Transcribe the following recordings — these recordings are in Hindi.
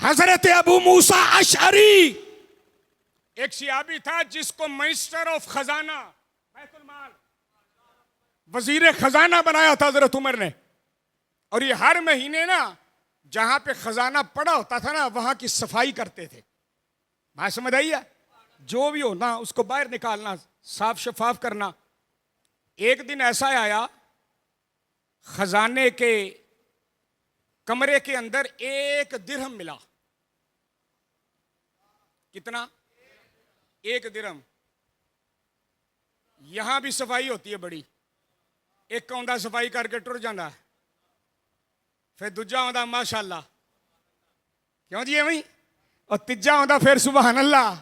हजरत अबू मूसा अशअरी एक सियाबी था जिसको मिनिस्टर ऑफ खजाना, बैतुल माल, वजीर खजाना बनाया था हजरत उमर ने। और ये हर महीने ना जहां पे खजाना पड़ा होता था ना वहां की सफाई करते थे। बात समझ आई है? जो भी हो ना उसको बाहर निकालना, साफ शफाफ करना। एक दिन ऐसा आया, खजाने के कमरे के अंदर 1 दिरहम मिला। कितना? 1 दिरहम। यहां भी सफाई होती है बड़ी, एक आंदा सफाई करके टुर जाता, फिर दूजा आंदा माशाअल्लाह, क्यों जी वही, और तीजा आंदा फिर सुभान अल्लाह,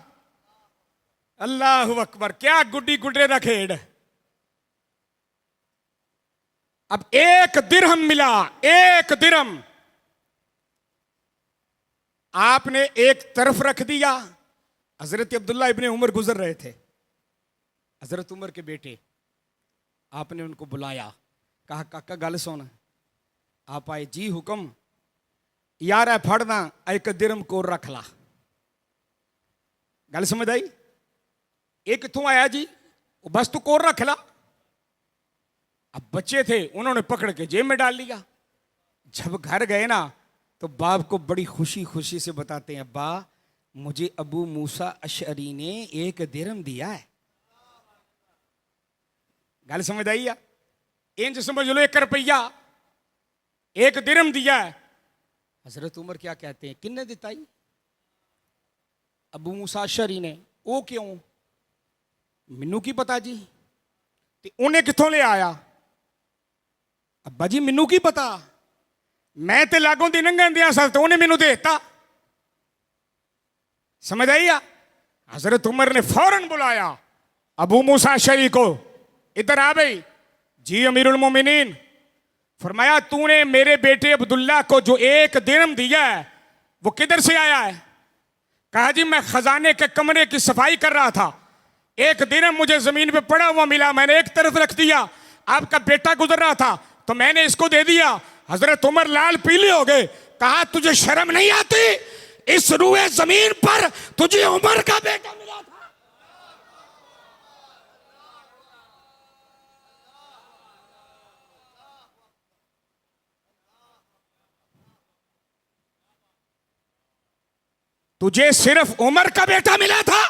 अल्लाहु अकबर। क्या गुड्डी गुड्डे का खेड। अब 1 दिरहम मिला, 1 दिरहम आपने एक तरफ रख दिया। हजरत अब्दुल्ला इब्ने उमर गुजर रहे थे, हजरत उमर के बेटे। आपने उनको बुलाया, कहा काका गल सुन। आप आए, जी हुक्म। यार है फड़ना 1 दिरहम कोर रख ला। गल समझ आई? ये कित्थों आया जी? बस तू कोर रख ला। अब बच्चे थे, उन्होंने पकड़ के जेब में डाल लिया। जब घर गए ना तो बाप को बड़ी खुशी खुशी से बताते हैं, अब्बा मुझे अबू मूसा अशअरी ने 1 दिरहम दिया है। गल समझ आई है? इंज समझ लो 1 रुपया 1 दिरहम दिया है। हजरत उमर क्या कहते हैं, किन्ने दिता ही? अबू मूसा अशअरी ने। वो क्यों? मैनू की पता जी। ते उन्हें कित्थों ले आया? अब्बा जी मैनू की पता, मैं ते लागों दी नंगन दिया सा, तो उन्हें मैनू देता। समझ आई? हजरत उमर ने फौरन बुलाया अबू मूसा अशअरी को, इधर आ भाई। जी अमीरुल मोमिनीन। फरमाया तूने मेरे बेटे अब्दुल्ला को जो 1 दिरहम दिया है वो किधर से आया है? कहा जी मैं खजाने के कमरे की सफाई कर रहा था, 1 दिरहम मुझे जमीन पे पड़ा हुआ मिला, मैंने एक तरफ रख दिया। आपका बेटा गुजर रहा था तो मैंने इसको दे दिया। हजरत उमर लाल पीले हो गए। कहा तुझे शर्म नहीं आती? इस रूए जमीन पर तुझे उमर का बेटा मिला था। तुझे सिर्फ उमर का बेटा मिला था?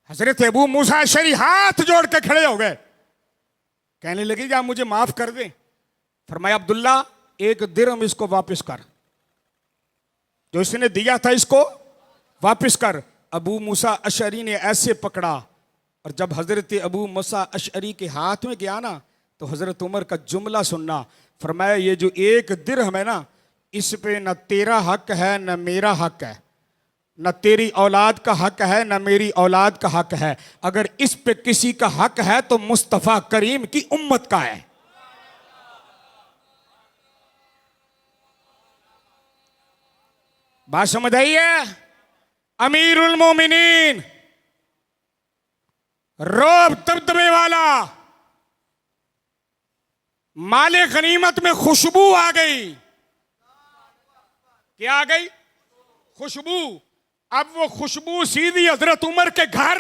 हजरत अबू मूसा अशअरी हाथ जोड़ के खड़े हो गए, कहने लगे जा मुझे माफ कर दे। फरमाया अब्दुल्ला 1 दिरहम इसको वापस कर, जो इसने दिया था इसको वापस कर। अबू मूसा अशअरी ने ऐसे पकड़ा, और जब हजरत अबू मूसा अशअरी के हाथ में गया ना तो हजरत उमर का जुमला सुनना। फरमाया ये जो 1 दिरहम है ना, इस पे न तेरा हक है न मेरा हक है, न तेरी औलाद का हक है न मेरी औलाद का हक है। अगर इस पे किसी का हक है तो मुस्तफा करीम की उम्मत का है। बात समझ आई है? अमीरुल मोमिनीन, रोब दबदबे वाला, माले गनीमत में खुशबू आ गई। क्या आ गई? खुशबू। अब वो खुशबू सीधी हजरत उमर के घर।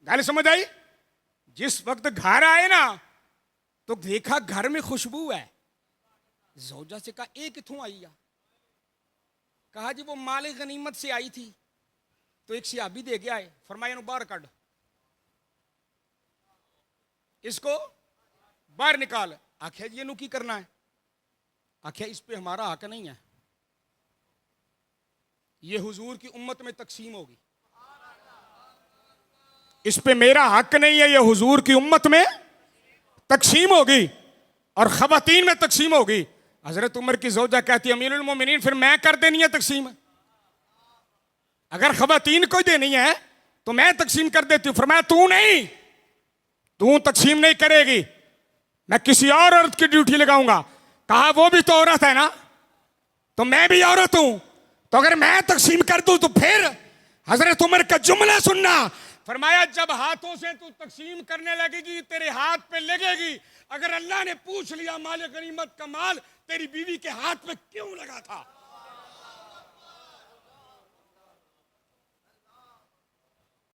गल समझ आई? जिस वक्त घर आए ना तो देखा घर में खुशबू है। जोजा से कहा ये कित्थों आई है? कहा जी वो माले गनीमत से आई थी, तो एक सियाबी दे गया है। फरमाया नु बाहर काट, इसको बाहर निकाल। आख्या जी नु की करना है? आख्या इस पे हमारा हक नहीं है, ये हुजूर की उम्मत में तकसीम होगी। इस पे मेरा हक नहीं है, ये हुजूर की उम्मत में तकसीम होगी और खवातीन में तकसीम होगी। हजरत उमर की जोजा कहती है अमीरुल मोमिनीन फिर मैं कर देनी है तकसीम? अगर खवातीन को देनी है तो मैं तकसीम कर देती हूं। फरमाया तू नहीं, तू तकसीम नहीं करेगी, मैं किसी और औरत की ड्यूटी लगाऊंगा। कहा वो भी तो औरत है ना, तो मैं भी औरत हूं, तो अगर मैं तकसीम कर दूं तो फिर? हजरत उमर का जुमला सुनना। फरमाया जब हाथों से तू तकसीम करने लगेगी तेरे हाथ पे लगेगी। अगर अल्लाह ने पूछ लिया माल गनीमत का माल तेरी बीवी के हाथ पे क्यों लगा था?